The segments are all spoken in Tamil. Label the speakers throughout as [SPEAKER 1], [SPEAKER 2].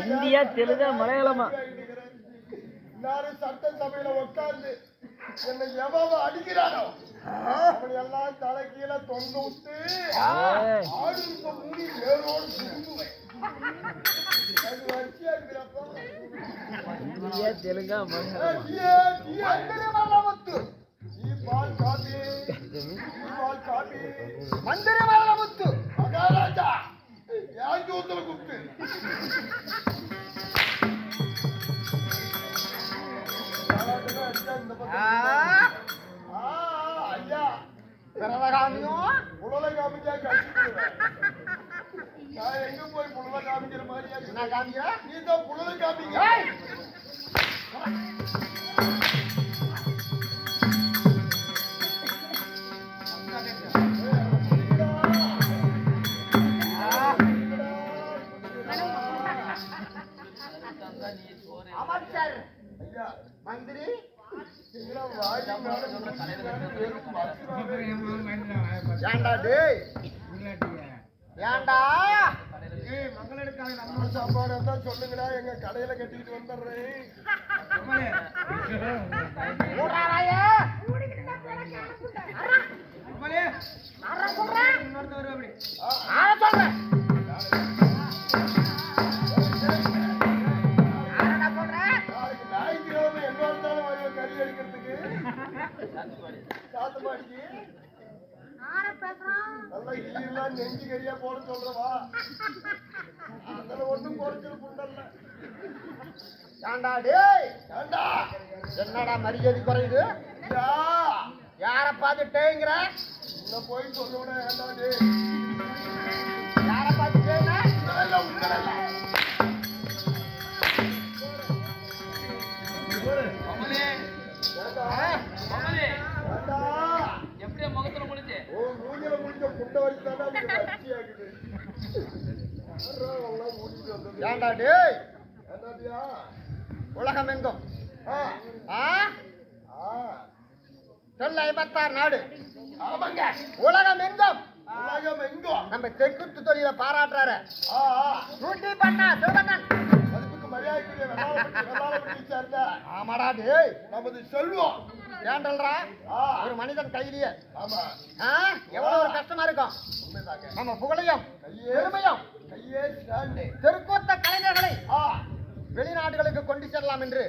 [SPEAKER 1] இந்தியா, தெலுங்கா, மலையாளமா?
[SPEAKER 2] சட்டசபையில உட்கார்ந்து என்னை எவ்வளவு அடிக்கிறானோ அவன் எல்லாம் தலை கீழே தொங்க விட்டு ஆடு மூடி வேரோடு சுருங்குவேன்.
[SPEAKER 1] இந்தியா, தெலுங்கா, மலையாளமா?
[SPEAKER 2] மந்திரி மலமுத்து மகாராஜா யாஞ்சூத்துல குத்து ஐயா புலல காமிச்சா கழிச்சுடுவேன். நான் எங்க போய் புலல காமிக்கிற மாதிரியா நான் காமிக்கிறேன், நீ தான் புலல காமிக்க. அமைச்சர் மந்திரி ஏண்டா டேய் ஏண்டா மங்களனுக்காக நம்ம சாப்பாடு தான் சொல்லுங்கடா, எங்க கடையில கட்டிட்டு வந்துடுறேன். நெஞ்சு கரியா போட சொல்றவா அதுல ஒண்ணும் குறைச்சல் புண்டல்ல. ஏண்டா டேய் ஏண்டா என்னடா மரியாதை குறையுது? யார பார்த்துட்டேங்கிற இன்னும் போய் சொல்லுவா. ஏண்டா டேய் யார பார்த்துட்டேன்னா
[SPEAKER 1] எப்படியா முகத்துல முடிச்சு
[SPEAKER 2] மூஞ்சில முடிஞ்ச புண்டை வச்சுதானே ஏண்டா டேய் உலகம் எங்கும் சொல்ல 56 நாடு. ஆமாங்க உலகம் எங்கும் நம்ம தெற்குத்து தொழில பாராட்டுறாரு. நூட்டி பண்ணா சிவகண்ணன் அதுக்கு மரியாதைக்குரிய ஆமாடா டேய் நமது செல்வம் ஏண்டல்ரா ஒரு மனிதன் கையிலேயே எவ்வளவு ஒரு கஷ்டமா இருக்கும். நம்ம புகழையும் பெருமையும் தெருக்கூத்த கலைஞர்களை வெளிநாடுகளுக்கு கொண்டு செல்லலாம் என்று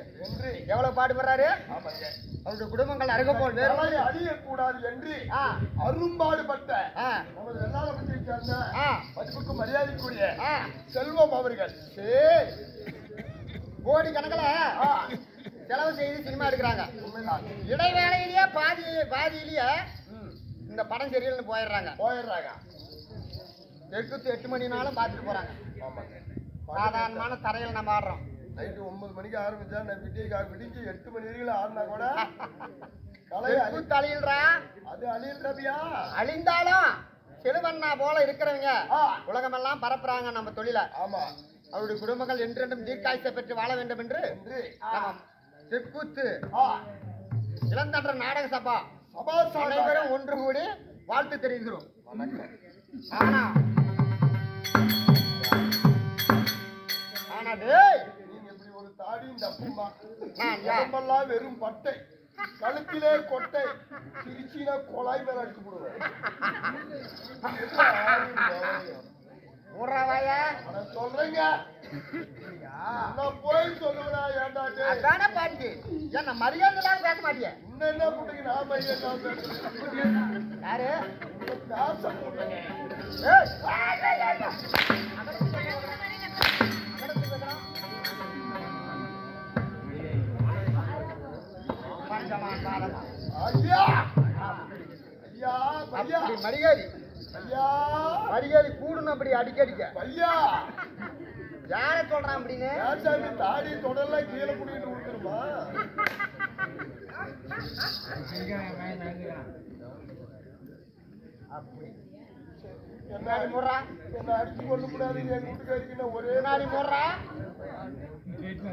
[SPEAKER 2] எவ்வளவு பாடுபடுறாரு. அவருடைய குடும்பங்கள் அருக போல் வேறு அழியக்கூடாது என்று அரும்பாடுபட்ட மதிப்புக்கு மரியாதைக்குரிய செல்வம் அவர்கள் கோடி கணக்கில் செலவு செய்து சினிமா எடுக்கிறாங்க. இடைவேளையிலேயே பாதியிலேயே இந்த படம் சரியில்லைன்னு போயிடுறாங்க. தெற்கு 8 மணினாலும் பார்த்துட்டு போறாங்க. சாதாரணமான தரையில் நம்ம ஆடுறோம். நைட்டு 9 மணிக்கு ஆரம்பிச்சா விடிஞ்சு 8 மணி வரைக்கும் ஆடினா கூட அழியில்றா. அது அழியில்றபியா அழிந்தாலும் செலுவண்ணா போல இருக்கிறவங்க உலகமெல்லாம் பரப்புறாங்க நம்ம தொழில. ஆமா அவருடைய குடும்பங்கள் என்றென்றும் தீர்க்காய்ச்சை பெற்று வாழ வேண்டும் என்று தெற்கூத்து இளந்தன்ற நாடக சபா அனைவரும் ஒன்று கூடி வாழ்த்து தெரிவிக்கிறோம். ஆனா நீங்க இப்படி ஒரு தாடியும் தப்புமா உடம்பெல்லாம் வெறும் பட்டை கழுத்திலே கொட்டை திருச்சினா கொலாய் மேல அடிச்சு போடுவேன். சொல்றீங்க போய் சொல்லுவா ஏன்டா பாட்டி என்ன மரியாதை பேச மாட்டியா இன்னும் என்ன போட்டுக்கு நான் மரியாதை யாரு மரியாதை மரியாதை கூடணும் அப்படி அடிக்கடிக்க ஐயா யார சொல்றான் அப்படின்னு தாடி தொடர்ல கீழே புடிக்கிட்டு கொடுத்துருமா என்னாடி முறா என்ன அடிச்சு கொண்டு கூடாது என் வீட்டுக்கு ஒரே நாடி முறா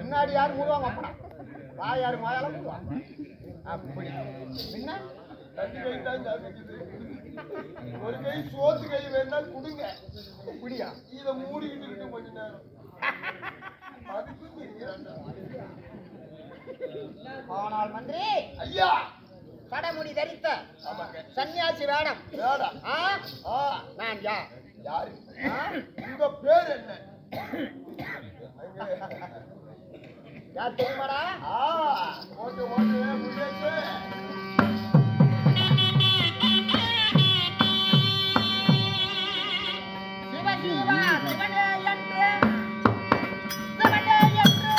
[SPEAKER 2] முன்னாடி யாரும் மூடுவாங்க அப்படா வா யாரு மாயால மூடுவாங்க அப்படி என்ன தண்ணி வைத்தான் ஜாதிக்குது
[SPEAKER 3] ஒரு கை சோத்து கை வேணா கொடுங்க. இப்படியா? இத மூடிக்கிட்டு இருக்கு கொஞ்ச நேரம். அதுக்கு இருக்கிறான்டா.
[SPEAKER 2] ஆனால் மந்திரி
[SPEAKER 3] ஐயா
[SPEAKER 2] சடமுடி தரித்த
[SPEAKER 3] ஆமாங்க.
[SPEAKER 2] சன்னியாசி வேடம்.
[SPEAKER 3] வேடா.
[SPEAKER 2] நான் யார்?
[SPEAKER 3] யாரு? உங்க பேர் என்ன?
[SPEAKER 2] யார் தெரியுமாடா?
[SPEAKER 3] ஓட்டு ஓட்டு முன்னேற்று.
[SPEAKER 2] சிவ சிவா சிவனே என்று சிவனே என்று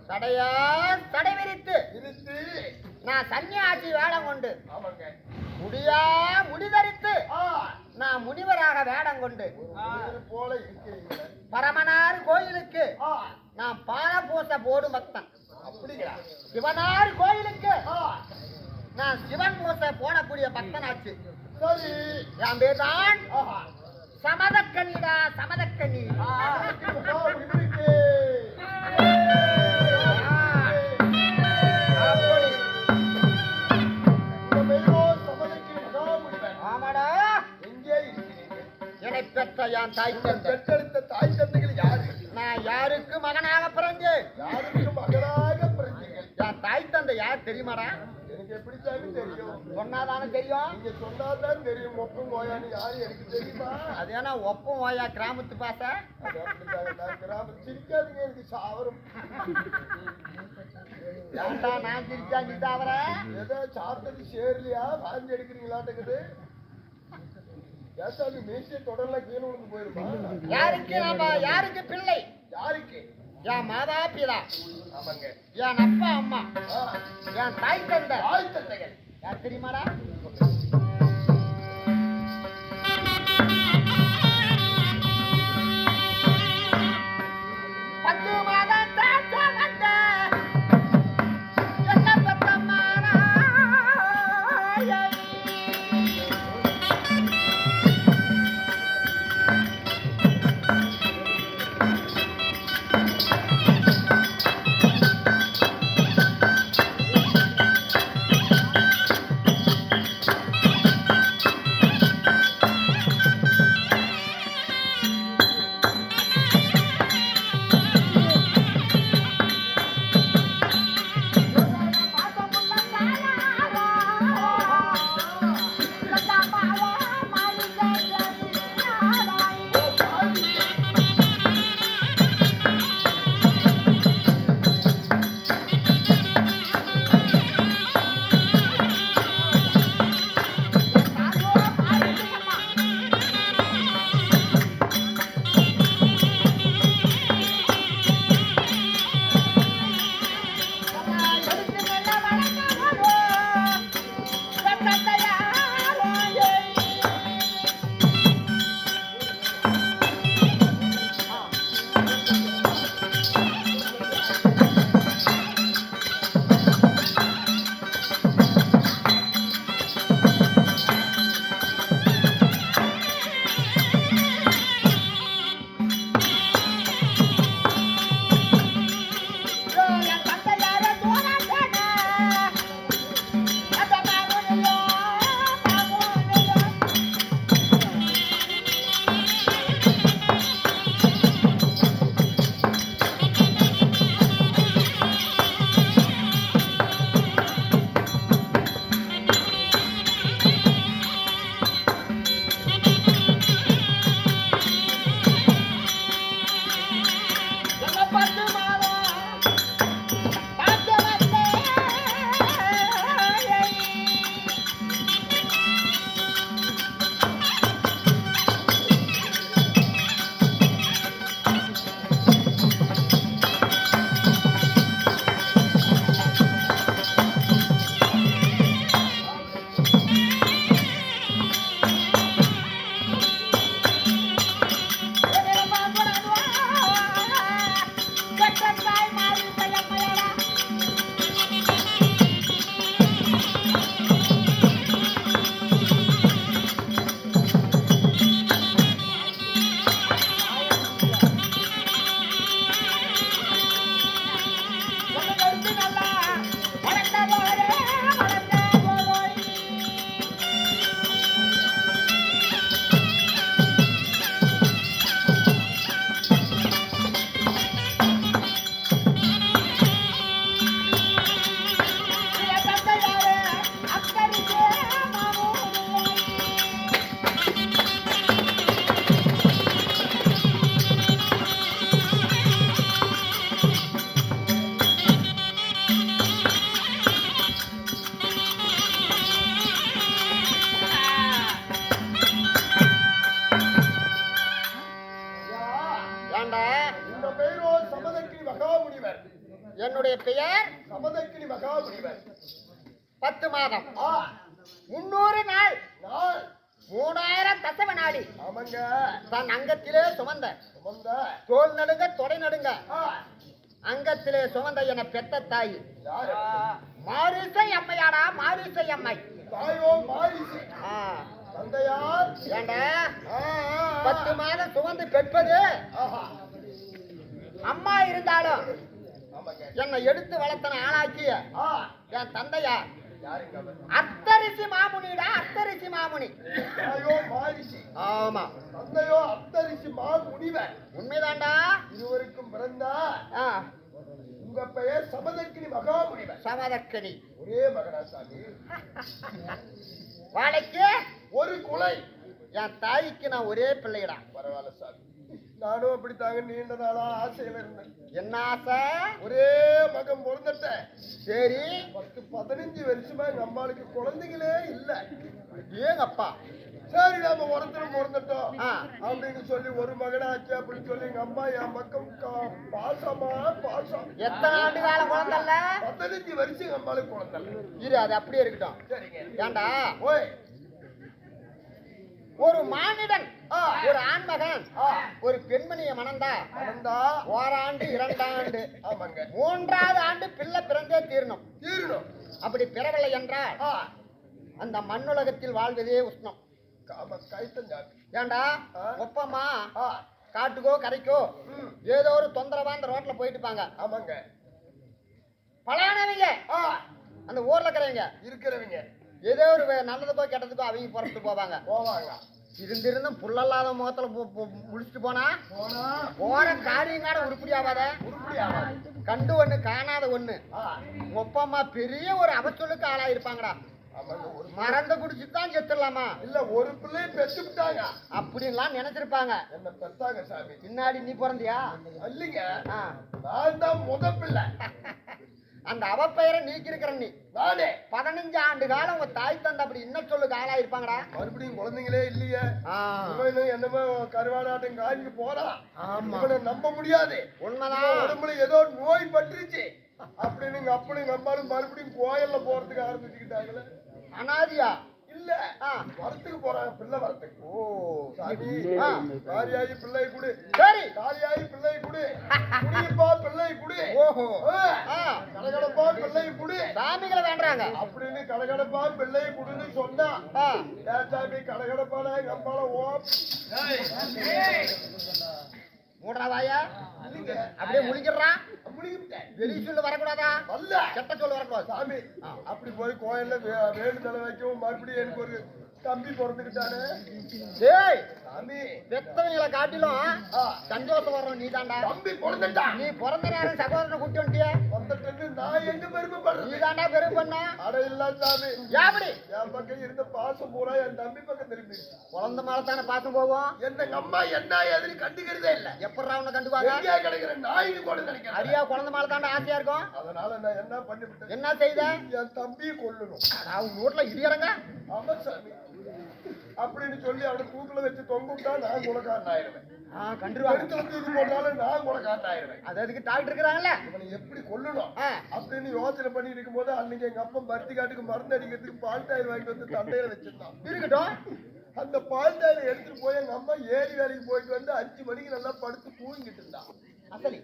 [SPEAKER 2] தடையார் தடை விரித்து நான் சன்னியாசி வேடம் கொண்டு முடியா முடிதரித்து நான் முனிவராக வேடம் கொண்டு
[SPEAKER 3] போல இருக்கிறீங்களே.
[SPEAKER 2] பரமனார் கோயிலுக்கு நான் பாலபூச போடும் பக்தன்.
[SPEAKER 3] அப்படிங்களா?
[SPEAKER 2] சிவனார் கோயிலுக்கு நான் சிவன் பூச போடக்கூடிய பக்தனாச்சு.
[SPEAKER 3] சரி,
[SPEAKER 2] என் பேர் தான் சமதக்கனிடா சமதக்கனி. ஆமாடா,
[SPEAKER 3] எங்கே இருக்கிறீங்க?
[SPEAKER 2] என்னை பெற்ற என் தாய் தந்தை.
[SPEAKER 3] பெற்றெடுத்த தாய் தந்தைகள் யாரு?
[SPEAKER 2] நான் யாருக்கு மகனாக பிறந்தேன்?
[SPEAKER 3] யாருக்கு மகனாக பிறந்தீர்கள்?
[SPEAKER 2] என் தாய் தந்தை யார் தெரியுமாடா?
[SPEAKER 3] எனக்கு எப்படி சாமி தெரியும்?
[SPEAKER 2] சொன்னாதானே தெரியும்.
[SPEAKER 3] நீங்க சொன்னாதான் தெரியும். ஒப்பும் ஓயான்னு யாரு எனக்கு தெரியுமா?
[SPEAKER 2] அது ஏன்னா ஒப்பம் ஓயா கிராமத்து பாச.
[SPEAKER 3] அது அப்படிதாங்க. நான் கிராமம் சிரிக்காதீங்க, எனக்கு சாவரும்.
[SPEAKER 2] ஏன்டா நான் சிரிச்சா நீ சாவற?
[SPEAKER 3] ஏதோ சாப்பிட்டது சேரலையா வாங்கி எடுக்கிறீங்களாட்டுக்குது. ஏசாமி மீசை தொடர்ல கீழே விழுந்து போயிருமா?
[SPEAKER 2] யாருக்கு பிள்ளை?
[SPEAKER 3] யாருக்கு?
[SPEAKER 2] என் மாதா பிதா,
[SPEAKER 3] ஆமாங்க.
[SPEAKER 2] என் அப்பா அம்மா,
[SPEAKER 3] ஆ,
[SPEAKER 2] என் தாய் தந்தை.
[SPEAKER 3] தாய் தந்தைகள்
[SPEAKER 2] யார் தெரியுமாடா? பத்து மாதம் தாத்தா வந்த என்ன பெத்தம்மானா என்னுடைய பெயர்
[SPEAKER 3] சமதக்கினி மகாமுனிவர்.
[SPEAKER 2] 10 மாதம் 300 நாள் 3000 தசவ நாடி.
[SPEAKER 3] ஆமாங்க.
[SPEAKER 2] தன் அங்கத்திலே சுமந்த
[SPEAKER 3] சுமந்த
[SPEAKER 2] தோல் நடுங்க தொடை நடுங்க அங்கத்திலே சுமந்த என பெத்த தாய்
[SPEAKER 3] யாரு?
[SPEAKER 2] மாரிசை அம்மையாடா, மாரிசை அம்மை.
[SPEAKER 3] தாயோ மாரிசை. தந்தையார்
[SPEAKER 2] ஏண்டா 10 மாதம் சுமந்து பெற்பது அம்மா இருந்தாலும் என்னை எடுத்து வளர்த்தன ஆளாக்கிய என் தந்தையா அத்தரிசி மாமுனிடா, அத்தரிசி மாமுனி.
[SPEAKER 3] தாயோ மாரிசி.
[SPEAKER 2] ஆமா.
[SPEAKER 3] தந்தையோ அத்தரிசி மாமுனிவர்.
[SPEAKER 2] உண்மைதான்டா.
[SPEAKER 3] இருவருக்கும் பிறந்தா உங்க பெயர் சமதக்கினி மகாமுனிவர்.
[SPEAKER 2] சமதக்கனி.
[SPEAKER 3] ஒரே மகனா சாமி?
[SPEAKER 2] வாழைக்கு
[SPEAKER 3] ஒரு குலை.
[SPEAKER 2] என் தாய்க்கு நான் ஒரே பிள்ளைடா.
[SPEAKER 3] பரவாயில்ல சாமி, நானும் அப்படித்தாங்க நீண்ட நாளா ஆசையில இருந்தேன்.
[SPEAKER 2] என்ன ஆசை?
[SPEAKER 3] ஒரே மகன் பிறந்துட்டேன்.
[SPEAKER 2] சரி,
[SPEAKER 3] 10-15 வருஷமா எங்க அம்மாளுக்கு குழந்தைங்களே இல்ல.
[SPEAKER 2] ஏங்கப்பா.
[SPEAKER 3] சரி, நாம ஒருத்தரும் பிறந்துட்டோம்
[SPEAKER 2] ஆ.
[SPEAKER 3] அப்படின்னு சொல்லி ஒரு மகனாச்சு அப்படின்னு சொல்லி எங்க அம்மா என் பக்கம் பாசமா பாசம்.
[SPEAKER 2] எத்தனை ஆண்டு காலம் குழந்தை இல்ல?
[SPEAKER 3] 15 வருஷம் எங்க அம்மாளுக்கு குழந்தை இல்ல.
[SPEAKER 2] இரு, அது அப்படியே இருக்கட்டும்.
[SPEAKER 3] சரிங்க.
[SPEAKER 2] ஏண்டா,
[SPEAKER 3] ஓய்,
[SPEAKER 2] ஒரு மானிடன் ஒரு ஆண்மகன் ஒரு பெண்மணியை மணந்தா
[SPEAKER 3] மணந்தா
[SPEAKER 2] ஓராண்டு 2 ஆண்டு
[SPEAKER 3] ஆமாங்க
[SPEAKER 2] 3வது ஆண்டு பிள்ளை பிறந்தே தீரணும்.
[SPEAKER 3] தீரணும்.
[SPEAKER 2] அப்படி பிறவில்லை என்றால் அந்த மண்ணுலகத்தில் வாழ்வதே உஷ்ணம்.
[SPEAKER 3] கைத்தஞ்சாமி.
[SPEAKER 2] ஏண்டா,
[SPEAKER 3] ஆ.
[SPEAKER 2] ஒப்பமா காட்டுக்கோ கரைக்கோ ஏதோ ஒரு தொந்தரவா அந்த ரோட்ல போயிட்டு இருப்பாங்க.
[SPEAKER 3] ஆமாங்க.
[SPEAKER 2] பலானவங்க அந்த ஊர்ல இருக்கிறவங்க
[SPEAKER 3] இருக்கிறவங்க
[SPEAKER 2] ஏதோ ஒரு நல்லதுக்கோ கெட்டதுக்கோ அவங்க புறப்பட்டு போவாங்க. இருந்திருந்தும் புள்ளல்லாத முகத்துல முடிச்சுட்டு போனா போற காரியங்காட உருப்படி ஆகாத. கண்டு ஒண்ணு காணாத ஒண்ணு. ஒப்பமா பெரிய ஒரு அவச்சொல்லுக்கு ஆளா இருப்பாங்கடா. மறந்து குடிச்சுதான் செத்துடலாமா?
[SPEAKER 3] இல்ல, ஒரு பிள்ளைய பெத்து விட்டாங்க
[SPEAKER 2] அப்படின்லாம் நினைச்சிருப்பாங்க.
[SPEAKER 3] என்ன பெத்தாங்க சாமி.
[SPEAKER 2] பின்னாடி நீ பிறந்தியா?
[SPEAKER 3] இல்லைங்க,
[SPEAKER 2] ஆ.
[SPEAKER 3] நான் தான் முத பிள்ளை.
[SPEAKER 2] அந்த அவ பெயரை நீக்கி இருக்கிற நீ
[SPEAKER 3] நானே
[SPEAKER 2] 15 ஆண்டு காலம் உங்க தாய் தந்தை அப்படி என்ன சொல்லுக்கு ஆளா இருப்பாங்கடா.
[SPEAKER 3] மறுபடியும் குழந்தைங்களே இல்லையே.
[SPEAKER 2] ஆ.
[SPEAKER 3] இவனும் என்னமோ கருவாடாட்டம் காய்க்கு போறான்.
[SPEAKER 2] ஆமா.
[SPEAKER 3] இவனை நம்ப முடியாது.
[SPEAKER 2] உண்மைதான்.
[SPEAKER 3] இவன் உடம்புல ஏதோ நோய் பட்டுருச்சு அப்படின்னு எங்க அப்பனும் எங்க அம்மாலும் மறுபடியும் கோயில்ல போறதுக்கு ஆரம்பிச்சுக்கிட்டாங்களே.
[SPEAKER 2] அனாதியா
[SPEAKER 3] இல்ல, வரத்துக்கு போறாங்க பிள்ளை வரத்துக்கு.
[SPEAKER 2] ஓ
[SPEAKER 3] சாமி, காரியாயி பிள்ளை குடு,
[SPEAKER 2] சரி.
[SPEAKER 3] காரியாயி பிள்ளை குடு, குடிப்பா பிள்ளை குடு,
[SPEAKER 2] ஓஹோ.
[SPEAKER 3] கடகடப்பா பிள்ளை குடு
[SPEAKER 2] சாமிகளை வேண்டாங்க
[SPEAKER 3] அப்படின்னு கடகடப்பா பிள்ளை குடுன்னு சொன்னா சாமி கடகடப்பான எங்க அம்மால
[SPEAKER 2] மூடுறாவாயா அப்படியே முழிக்கிறான்.
[SPEAKER 3] முடிக்கிட்டேன்.
[SPEAKER 2] வெளி சொல்லு வரக்கூடாதா?
[SPEAKER 3] அல்ல,
[SPEAKER 2] கெட்ட சொல்லு வரக்கூடாது.
[SPEAKER 3] சாமி அப்படி போய் கோயில்ல வேண்டுதலை வைக்கவும் மறுபடியும் எனக்கு ஒரு தம்பி பிறந்துக்கிட்டானே.
[SPEAKER 2] டேய்,
[SPEAKER 3] சாமி
[SPEAKER 2] பெத்தவங்களை காட்டிலும் சந்தோஷம் வரும் நீ தாண்டா.
[SPEAKER 3] தம்பி பிறந்துட்டான்.
[SPEAKER 2] நீ பிறந்த நேரம் சகோதரனை கூட்டி வந்துட்டிய.
[SPEAKER 3] வந்துட்டு நான் எங்க பெருமைப்படுறேன்.
[SPEAKER 2] நீ தாண்டா பெரும் பண்ண.
[SPEAKER 3] அட இல்ல சாமி,
[SPEAKER 2] எப்படி
[SPEAKER 3] என் பக்கம் இருந்த பாசம் பூரா என் தம்பி பக்கம் திரும்பி
[SPEAKER 2] குழந்தை மேல தானே பாசம் போகும்.
[SPEAKER 3] எங்க அம்மா என்ன எதிரி கண்டுக்கிறதே இல்ல.
[SPEAKER 2] எப்படா உன்னை கண்டுக்குவாங்க?
[SPEAKER 3] எங்கேயா கிடைக்கிற நாயின்னு கூட நினைக்கிறேன்.
[SPEAKER 2] அரியா குழந்தை மேல தாண்டா ஆசையா இருக்கும்.
[SPEAKER 3] அதனால நான் என்ன பண்ணிவிட்டேன்,
[SPEAKER 2] என்ன செய்த?
[SPEAKER 3] என் தம்பியை கொல்லணும்.
[SPEAKER 2] அவங்க வீட்டுல இடியறங்க.
[SPEAKER 3] ஆமா சாமி அப்படின்னு சொல்லி அவனை தூக்குல வச்சு தொங்குட்டா நான் குலக்காரன் ஆயிடுவேன்.
[SPEAKER 2] கண்டுருவாங்க.
[SPEAKER 3] எடுத்து வந்து இது போட்டாலும் நான் குலக்காரன் ஆயிடுவேன்.
[SPEAKER 2] அது அதுக்கு டாக்டர் இருக்கிறாங்கல்ல,
[SPEAKER 3] இவனை எப்படி கொல்லணும் அப்படின்னு யோசனை பண்ணி இருக்கும் போது அன்னைக்கு எங்க அப்பா பருத்தி காட்டுக்கு மருந்து அடிக்கிறதுக்கு பால் டாயில் வாங்கிட்டு வந்து தண்டையில வச்சிருந்தான்.
[SPEAKER 2] இருக்கட்டும்.
[SPEAKER 3] அந்த பால் டாயில எடுத்துட்டு போய் எங்க அம்மா ஏரி வேலைக்கு போயிட்டு வந்து 5 மணிக்கு நல்லா படுத்து தூங்கிட்டு இருந்தான்.
[SPEAKER 2] அசலி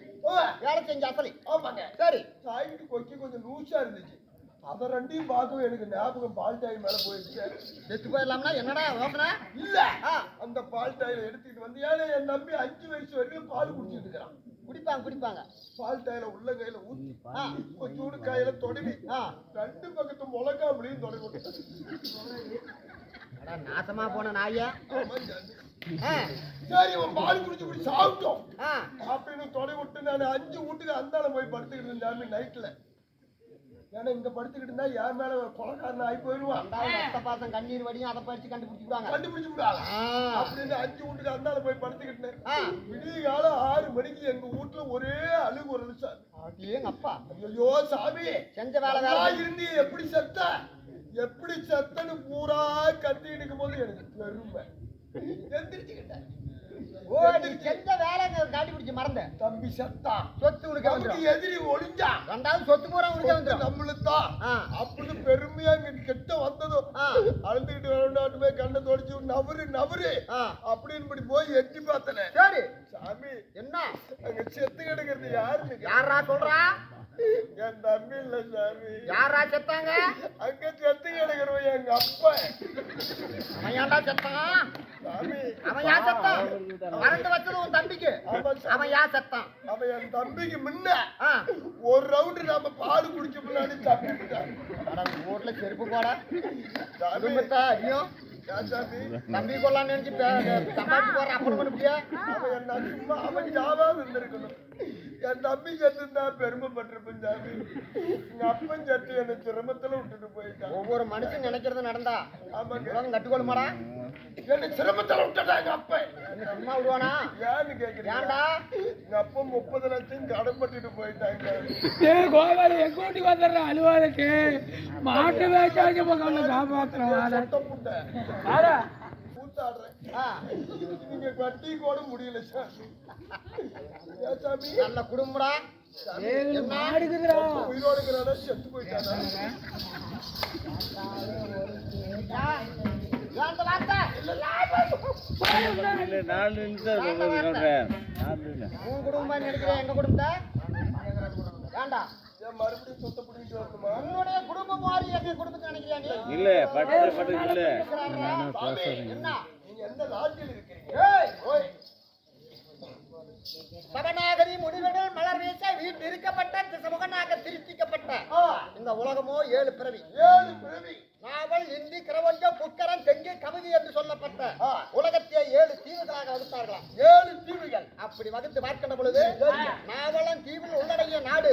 [SPEAKER 2] வேலை செஞ்ச அசலி.
[SPEAKER 3] ஆமாங்க.
[SPEAKER 2] சரி,
[SPEAKER 3] சாய்க்கு கொக்கி கொஞ்சம் லூசா இருந்துச்சு. அதை ரெண்டையும் பார்க்கவும் எனக்கு ஞாபகம் பால் டாயில் மேல போயிடுச்சு.
[SPEAKER 2] செத்து போயிடலாம்னா என்னடா யோசனை?
[SPEAKER 3] இல்ல, அந்த பால் டாயில எடுத்துட்டு வந்து ஏன்னா என் தம்பி 5 வயசு வரைக்கும் பால் குடிச்சிட்டு இருக்கிறான்.
[SPEAKER 2] குடிப்பாங்க.
[SPEAKER 3] பால் டாயில உள்ள கையில ஊத்தி கொஞ்சோடு கையில தொடவி 2 பக்கத்து முழக்காமலையும் தொடவி விட்டு
[SPEAKER 2] நாசமா போன நாய.
[SPEAKER 3] சரி அவன் பால் குடிச்சு சாப்பிட்டோம் அப்படின்னு தொடவி விட்டு நான் 5 வீட்டுக்கு அந்தால போய் படுத்துக்கிட்டு இருந்தேன் நைட்ல. ஏன்னா இங்க படுத்துக்கிட்டு இருந்தா என் மேல கொலைக்காரன் ஆகி போயிடுவான்.
[SPEAKER 2] ரத்த பாசம் கண்ணீர் வடியும் அதை பறிச்சு கண்டுபிடிச்சுடுவாங்க.
[SPEAKER 3] அப்படின்னு 5 வீட்டுக்கு அந்தால போய் படுத்துக்கிட்டேன். விடிய காலம் 6 மணிக்கு எங்க வீட்டுல ஒரே அழுகு ஒரு சார்.
[SPEAKER 2] எங்க அப்பா
[SPEAKER 3] ஐயோ சாமி
[SPEAKER 2] செஞ்ச வேலை
[SPEAKER 3] இருந்து எப்படி செத்தன்னு பூரா கத்தி இருக்கும் போது எனக்கு பெருமை. எந்திரிச்சுக்கிட்டேன்.
[SPEAKER 2] ஓ, நீ செஞ்ச வேலை காட்டி பிடிச்சு மறந்த.
[SPEAKER 3] தம்பி செத்தான்.
[SPEAKER 2] சொத்து உனக்கு
[SPEAKER 3] எதிரி ஒளிஞ்சா.
[SPEAKER 2] 2வது சொத்து பூரா உனக்கு வந்து
[SPEAKER 3] நம்மளுதான் அப்படி பெருமையா கிட்ட வந்ததும் அழுந்துகிட்டு வரணும் போய் கண்ணை தொடச்சு நவரு அப்படின்னு போய் எட்டி பார்த்தனே.
[SPEAKER 2] சரி
[SPEAKER 3] சாமி
[SPEAKER 2] என்ன
[SPEAKER 3] அங்க செத்து கிடக்கிறது யாருன்னு?
[SPEAKER 2] யாரா சொல்றா?
[SPEAKER 3] என் தம்பி இல்ல சாமி.
[SPEAKER 2] யாரா செத்தாங்க?
[SPEAKER 3] அங்க செத்து கிடக்கிறவன் எங்க அப்பா.
[SPEAKER 2] அவன் ஏன்டா செத்தான்? அவன் யார் செத்தான்? மறந்து வச்சது உன் தம்பிக்கு. அவன் யார் செத்தான்?
[SPEAKER 3] அவன் என் தம்பிக்கு முன்ன ஒரு ரவுண்டு நாம பால் குடிச்ச முன்னாடி தப்பிட்டான்.
[SPEAKER 2] வீட்டுல செருப்பு போட குடும்பத்தை அறியும் தம்பி கொள்ளான்னு நினைச்சு சம்பாதிச்சு போற அப்படி அவன் என்ன சும்மா அவன் ஜாவா இருந்திருக்கணும்.
[SPEAKER 3] என் தம்பி செத்துந்தா பெருமைப்பட்டிருப்பேன் சாமி. எங்க அப்பன் செத்து என்னை சிரமத்துல விட்டுட்டு போயிட்டான்.
[SPEAKER 2] ஒவ்வொரு மனுஷன் நினைக்கிறது நடந்தா
[SPEAKER 3] ஆமாங்க.
[SPEAKER 2] உலகம் கட்டுக்கொள்ளுமாடா?
[SPEAKER 3] என்னை சிரமத்துல விட்டுட்டா எங்க அப்பன்.
[SPEAKER 2] என்ன சும்மா விடுவானா?
[SPEAKER 3] ஏன்னு கேக்குறீங்க?
[SPEAKER 2] ஏன்டா?
[SPEAKER 3] எங்க அப்பன் 30 லட்சம் கடன் பட்டுட்டு போயிட்டாங்க.
[SPEAKER 4] கோபால் எங்கூட்டி வந்துடுற அலுவலுக்கு மாட்டு வேச்சாங்க பக்கம் காப்பாத்துறோம்
[SPEAKER 3] சத்தம் புட்டை. கூத்தாடுறேன். நீங்க கட்டி கூட முடியல சார். ஏன் சாமி?
[SPEAKER 2] நல்ல குடும்படா.
[SPEAKER 4] மாடுக்குதுடா
[SPEAKER 3] உயிரோடு இருக்கிறானா செத்து போயிட்டானா?
[SPEAKER 2] அந்த வார்த்தை உன் குடும்பம் நினைக்கிறேன், எங்க குடும்பத்தை வேண்டா.
[SPEAKER 3] ஏன் மறுபடியும் சொத்தை பிடிக்கிட்டு வரணுமா?
[SPEAKER 2] உன்னுடைய குடும்பம் மாதிரி எங்க குடும்பத்தை நினைக்கிறியா நீ?
[SPEAKER 1] இல்ல பட்டு இல்ல
[SPEAKER 3] சாமி,
[SPEAKER 2] என்ன
[SPEAKER 3] நீங்க எந்த நாட்டில் இருக்கிறீங்க?
[SPEAKER 2] ஏய்,
[SPEAKER 3] ஓய்,
[SPEAKER 2] சபநாகரி முடிவுகள் மலர் வீச வீட்டு இருக்கப்பட்ட திசமுகனாக திருத்திக்கப்பட்ட இந்த உலகமோ 7 பிறவி.
[SPEAKER 3] 7 பிறவி.
[SPEAKER 2] நாவல், இந்தி, கிரவஞ்சம், புக்கரம், தெங்கு, கவிதை என்று சொல்லப்பட்ட உலகத்தை 7 தீவுகளாக வகுத்தார்களாம்.
[SPEAKER 3] 7 தீவுகள்.
[SPEAKER 2] அப்படி வகுத்து பார்க்கின்ற பொழுது நாவலம் தீவில் உள்ளடங்கிய நாடு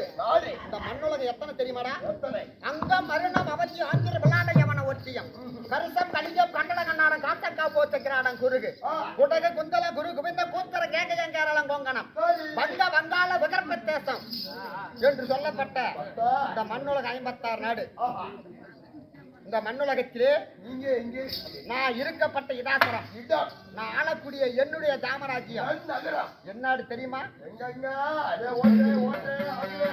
[SPEAKER 2] இந்த மண்ணுலகம் எத்தனை தெரியுமாடா?
[SPEAKER 3] எத்தனை?
[SPEAKER 2] அங்கம், மருணம், அவதி, ஆந்திர, விளாட, யவன, ஒற்றியம், கருசம், கலிங்கம், கண்டல, கண்ணாடம், காத்தக்கா, போச்சக்கிராடம், குருகு, குடகு, குந்தல, குரு, குவிந்த, கூத்தர, கேகயம், கேரளம், கொங்கணம், வங்க, வங்காள, விகற்ப தேசம் என்று சொல்லப்பட்ட இந்த மண்ணுலகம் 56 நாடு. இந்த மண்ணுலகத்திலே
[SPEAKER 3] நீங்க எங்கே?
[SPEAKER 2] நான் இருக்கப்பட்ட இதாசரம்,
[SPEAKER 3] இடம்.
[SPEAKER 2] நான் ஆளக்கூடிய என்னுடைய தாமராஜ்யம்
[SPEAKER 3] என் நகரம்.
[SPEAKER 2] என்னாடு தெரியுமா?
[SPEAKER 3] எங்கங்க? அதே ஓட்டே ஓட்டே அதுவே.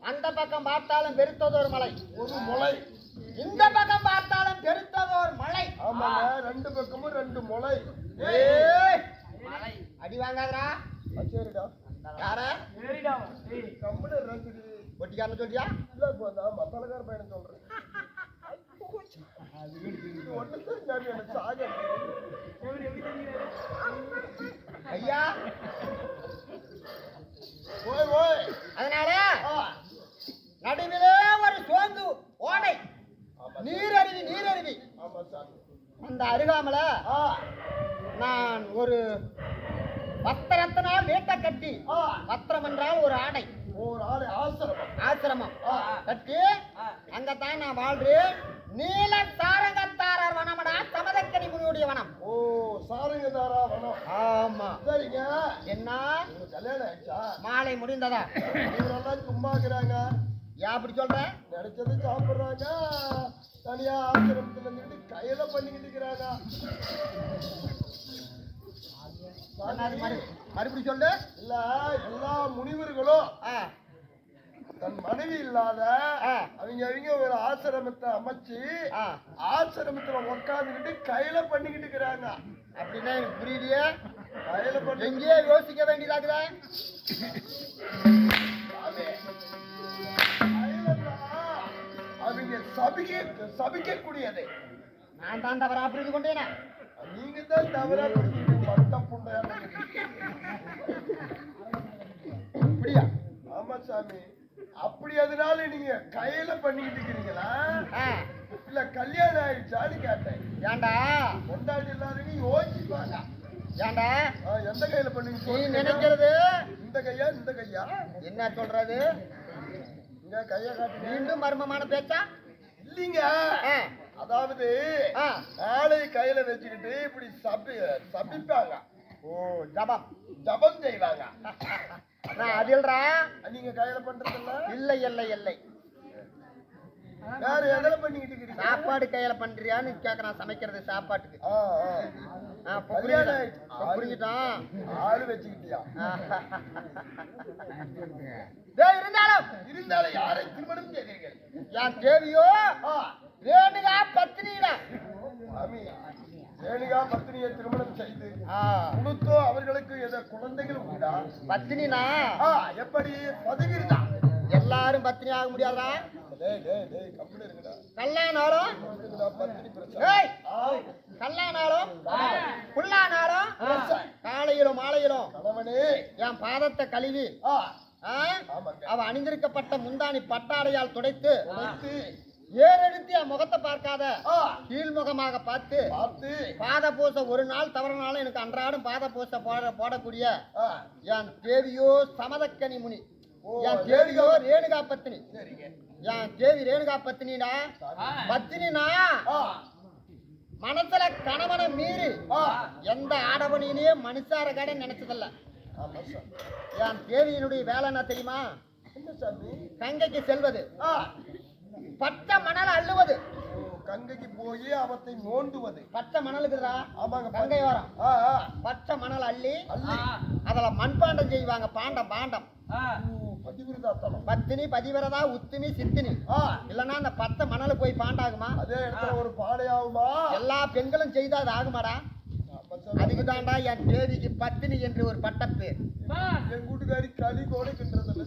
[SPEAKER 2] அந்த பக்கம் பார்த்தாலும் பெருத்ததோர் மலை,
[SPEAKER 3] ஒரு முளை.
[SPEAKER 2] இந்த பக்கம் பார்த்தாலும் பெருத்ததோர் மலை.
[SPEAKER 3] ஆமாங்க, ரெண்டு பக்கமும் ரெண்டு முளை.
[SPEAKER 2] ஏய், அடி வாங்காதடா.
[SPEAKER 3] சரிடா.
[SPEAKER 2] யார
[SPEAKER 3] கம்பெனி ரசிக்கு
[SPEAKER 2] ஒட்டிக்காரன்னு சொல்றியா?
[SPEAKER 3] இல்ல, இப்போ நான் மசாலக்கார பையனை சொல்றேன். ஒண்ணுதான் சாமி எனக்கு சாக.
[SPEAKER 2] ஐயா
[SPEAKER 3] ஓய் ஓய்.
[SPEAKER 2] அதனால நடுவிலே ஒரு சோந்து ஓடை, நீரருவி.
[SPEAKER 3] ஆமா சாமி.
[SPEAKER 2] அந்த அருகாமல வஸ்திரத்தினால் வீட்டை கட்டி வஸ்திரம் என்றால் ஒரு ஆடை
[SPEAKER 3] ஒரு ஆளு ஆசிரமம்
[SPEAKER 2] ஆசிரமம் கட்டி அங்கத்தான் நான் வாழ்றேன். நீல சாரங்கத்தாரர் வனமடா சமதக்கனி முனியுடைய வனம்.
[SPEAKER 3] ஓ சாரங்கதாரா வனம்.
[SPEAKER 2] ஆமா
[SPEAKER 3] சரிங்க.
[SPEAKER 2] என்ன
[SPEAKER 3] உங்களுக்கு கல்யாணம் ஆயிடுச்சா?
[SPEAKER 2] மாலை முடிந்ததா?
[SPEAKER 3] இவரெல்லாம் சும்மா இருக்கிறாங்க.
[SPEAKER 2] ஏன் அப்படி சொல்ற?
[SPEAKER 3] நினைச்சது சாப்பிடுறாங்க, தனியா ஆசிரமத்துல இருந்துட்டு கையில பண்ணிக்கிட்டு இருக்கிறாங்க.
[SPEAKER 2] மறுபடி சொல்லு.
[SPEAKER 3] இல்ல எல்லா முனிவர்களும்
[SPEAKER 2] ஆ,
[SPEAKER 3] தன் மனைவி இல்லாத
[SPEAKER 2] ஆ.
[SPEAKER 3] அவங்க ஒரு ஆசிரமத்தை அமைச்சு
[SPEAKER 2] ஆ.
[SPEAKER 3] ஆசிரமத்துல உட்காந்துக்கிட்டு கையில பண்ணிக்கிட்டு இருக்கிறாங்க.
[SPEAKER 2] அப்படின்னா எனக்கு புரியலையே.
[SPEAKER 3] கையில பண்ணி
[SPEAKER 2] எங்கேயே யோசிக்க வேண்டியதாக்குதா?
[SPEAKER 3] அவங்க சபிக்கக்கூடியது.
[SPEAKER 2] நான் தான் தவறா புரிந்து கொண்டேனா?
[SPEAKER 3] நீங்க தான் தவறா புரிஞ்சுக்கிட்டு பட்ட புண்டையா.
[SPEAKER 2] அப்படியா?
[SPEAKER 3] ஆமா சாமி. அப்படி அதனால நீங்க கையில பண்ணிக்கிட்டு இருக்கிறீங்களா
[SPEAKER 2] ஆ.
[SPEAKER 3] இல்ல கல்யாணம் ஆயிடுச்சான்னு கேட்டேன்.
[SPEAKER 2] ஏண்டா
[SPEAKER 3] கொண்டாடி எல்லாரும் யோசிப்பாங்க.
[SPEAKER 2] ஏண்டா
[SPEAKER 3] எந்த கையில
[SPEAKER 2] நீ
[SPEAKER 3] பண்ணீங்க?
[SPEAKER 2] நினைக்கிறது
[SPEAKER 3] இந்த கையா இந்த கையா?
[SPEAKER 2] என்ன சொல்றது?
[SPEAKER 3] இங்க கைய காட்டுங்க.
[SPEAKER 2] மீண்டும் மர்மமான பேச்சா?
[SPEAKER 3] இல்லீங்க.
[SPEAKER 2] ஆ.
[SPEAKER 3] அதாவது
[SPEAKER 2] ஆ.
[SPEAKER 3] ஆளை கையில வச்சுக்கிட்டு இப்படி சபிப்பாங்க.
[SPEAKER 2] ஓ ஜபம்
[SPEAKER 3] ஜபம் செய்வாங்க.
[SPEAKER 2] நான் அதில்றா.
[SPEAKER 3] நீங்க கையில பண்றதில்ல?
[SPEAKER 2] இல்லை இல்லை இல்லை.
[SPEAKER 3] வேற எதுல பண்ணிக்கிட்டு இருக்கீங்க?
[SPEAKER 2] சாப்பாடு கையில பண்றியான்னு கேக்குறான். சமைக்கிறது சாப்பாட்டுக்கு.
[SPEAKER 3] கல்யாணம் ஆயிடுச்சு.
[SPEAKER 2] புரிஞ்சுட்டான்.
[SPEAKER 3] ஆளு வச்சுக்கிட்டியா? இருந்தாலும் யாரை திருமணம் செய்தீர்கள்?
[SPEAKER 2] என் தேவியோ ரேணுகா பத்னிடா.
[SPEAKER 3] சாமி, ரேணுகா பத்னியை திருமணம் செய்து கொடுத்தோ அவர்களுக்கு எதை குழந்தைகள் உண்டா?
[SPEAKER 2] பத்னினா
[SPEAKER 3] எப்படி பதவிதான்?
[SPEAKER 2] எல்லாரும் பத்னி ஆக முடியாதா?
[SPEAKER 3] கம்பெனி இருக்குடா.
[SPEAKER 2] கல்யாணாலும்
[SPEAKER 3] பத்னி பிரச்சனை.
[SPEAKER 2] கல்யாணாலும் புல்லானாலும் காலையிலும் மாலையிலும்
[SPEAKER 3] கணவனே
[SPEAKER 2] என் பாதத்தை கழுவி அவ அணிந்திருக்கப்பட்ட முந்தானி பட்டாடையால் துடைத்து ஏறெடுத்து என் முகத்தை பார்க்காத கீழ்முகமாக பார்த்து பாத பூச ஒரு நாள் தவறனாலும் எனக்கு அன்றாடம் பாத பூச போடக்கூடிய என் தேவியோ சமதக்கனி முனி. என் தேவியோ ரேணுகா பத்தினி. என் தேவி ரேணுகா பத்தினிடா. பத்தினா மனசுல கணவனை மீறி எந்த ஆடவனையே மனுஷார கடை நினைச்சதில்ல. என் தேவியினுடைய வேலை என்ன தெரியுமா? கங்கைக்கு செல்வது, பச்சை மணல் அள்ளுவது.
[SPEAKER 3] கங்கைக்கு போய் அவத்தை நோண்டுவது.
[SPEAKER 2] பச்சை மணலுக்குதா?
[SPEAKER 3] ஆமாங்க.
[SPEAKER 2] கங்கை வரம் பச்சை மணல் அள்ளி அதுல மண்பாண்டம் செய்வாங்க. பாண்டம் பாண்டம். பத்தினி பதிவிரதா உத்தினி சித்தினி. இல்லன்னா அந்த பச்சை மணல் போய் பாண்டாகுமா?
[SPEAKER 3] அதே இடத்துல ஒரு பாடையாகுமா?
[SPEAKER 2] எல்லா பெண்களும் செய்தா அது ஆகுமாடா? அதுக்குதான்டா என் தேவிக்கு பத்தினி என்று ஒரு பட்டப்பேர்.
[SPEAKER 3] என் கூட்டுக்காரி களி கூட கிண்டுறதில்ல.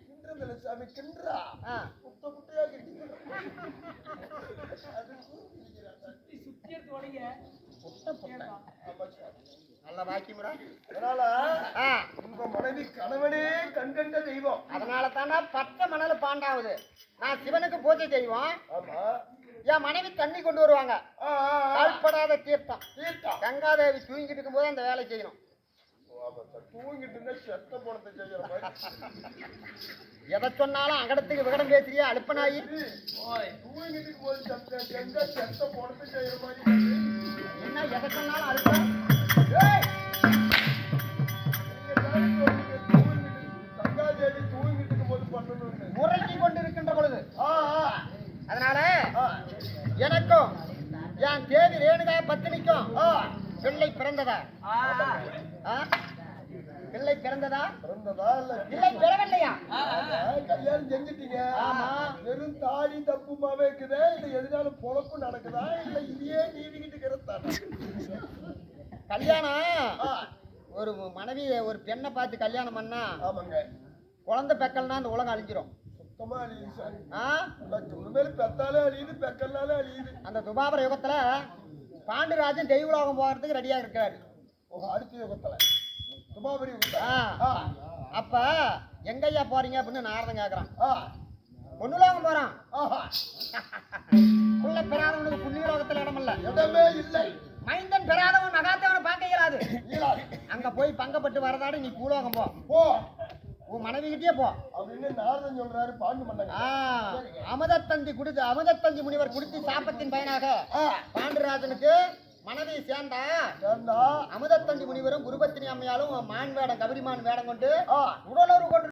[SPEAKER 3] கிண்டுறதில்ல சாமி. கிண்டுறா குட்ட குட்டையா
[SPEAKER 2] நல்ல வாக்கியமுடா.
[SPEAKER 3] அதனால உங்க மனைவி கணவனே கண்கண்ட தெய்வம்.
[SPEAKER 2] அதனால தானே பச்சை மணல் பாண்டாவது. நான் சிவனுக்கு பூஜை செய்வோம்.
[SPEAKER 3] ஆமா.
[SPEAKER 2] என் மனைவி தண்ணி கொண்டு வருவாங்க. கால்படாத தீர்த்தம். கங்காதேவி தூங்கிட்டு இருக்கும் போது அந்த வேலை செய்யணும்.
[SPEAKER 3] தூங்கிட்டு இருந்தா செத்த போனத்தை செய்யற மாதிரி.
[SPEAKER 2] எதை சொன்னாலும் அகடத்துக்கு விகடம் பேசுறியா அழுப்பனாயி?
[SPEAKER 3] தூங்கிட்டு போது செத்த போனத்தை செய்யற மாதிரி.
[SPEAKER 2] என்ன எதை சொன்னாலும் அழுப்ப?
[SPEAKER 3] கங்காதேவி தூங்கிட்டு இருக்கும் போது பண்ணணும்.
[SPEAKER 2] முறைக்கு கொண்டு இருக்கின்ற பொழுது. அதனால எனக்கும் என் தேவி ரேணுகா பத்தினிக்கும் பிள்ளை பிறந்ததா? பிள்ளை பிறந்ததா? இல்லை பிறவில்லையா?
[SPEAKER 3] கல்யாணம் செஞ்சுட்டீங்க. ஆமா. வெறும் தாடி தப்புமாவே இருக்குதா இல்ல எதுனாலும் பொழப்பு நடக்குதா இல்ல இதையே நீதிக்கிட்டு இருக்கிறதா?
[SPEAKER 2] கல்யாணம் ஒரு மனைவி ஒரு பெண்ணை பார்த்து கல்யாணம் பண்ணா
[SPEAKER 3] ஆமாங்க
[SPEAKER 2] குழந்தை பெக்கல்னா அந்த உலகம் அழிஞ்சிரும்.
[SPEAKER 3] சுத்தமா அழியுது சார். பெத்தாலே அழியுது, பெக்கல்னாலே அழியுது.
[SPEAKER 2] அந்த துபாபர யுகத்துல பாண்டுராஜன் தெய்வலோகம் போகிறதுக்கு ரெடியா இருக்காரு.
[SPEAKER 3] அடுத்த யுகத்துல துபாபரி யுகத்துல.
[SPEAKER 2] அப்ப எங்கய்யா போறீங்க அப்படின்னு நாரதன் கேக்குறான். பொண்ணுலோகம் போறான். புள்ள பெறாதவனுக்கு புண்ணியலோகத்துல இடமில்ல.
[SPEAKER 3] இடமே இல்லை.
[SPEAKER 2] மைந்தன் பெறாதவன் மகாத்தேவனை பார்க்க இயலாது.
[SPEAKER 3] இயலாது.
[SPEAKER 2] அங்க போய் பங்கப்பட்டு வரதாடு நீ பூலோகம் போ.
[SPEAKER 3] போ
[SPEAKER 2] உன் மனைவி கிட்டே போ
[SPEAKER 3] அப்படின்னு நாரதன் சொல்றாரு. பாண்டு பண்ணாங்க.
[SPEAKER 2] அமுதத்தந்தி முனிவர் குடித்து சாபத்தின் பயனாக பாண்டுராஜனுக்கு மனைவி சேர்ந்தா அமுதத்தந்தி முனிவரும் குருபத்தினி அம்மையாலும் மான் வேடம் கபரிமான் வேடம் கொண்டு உடலுறவு கொண்டு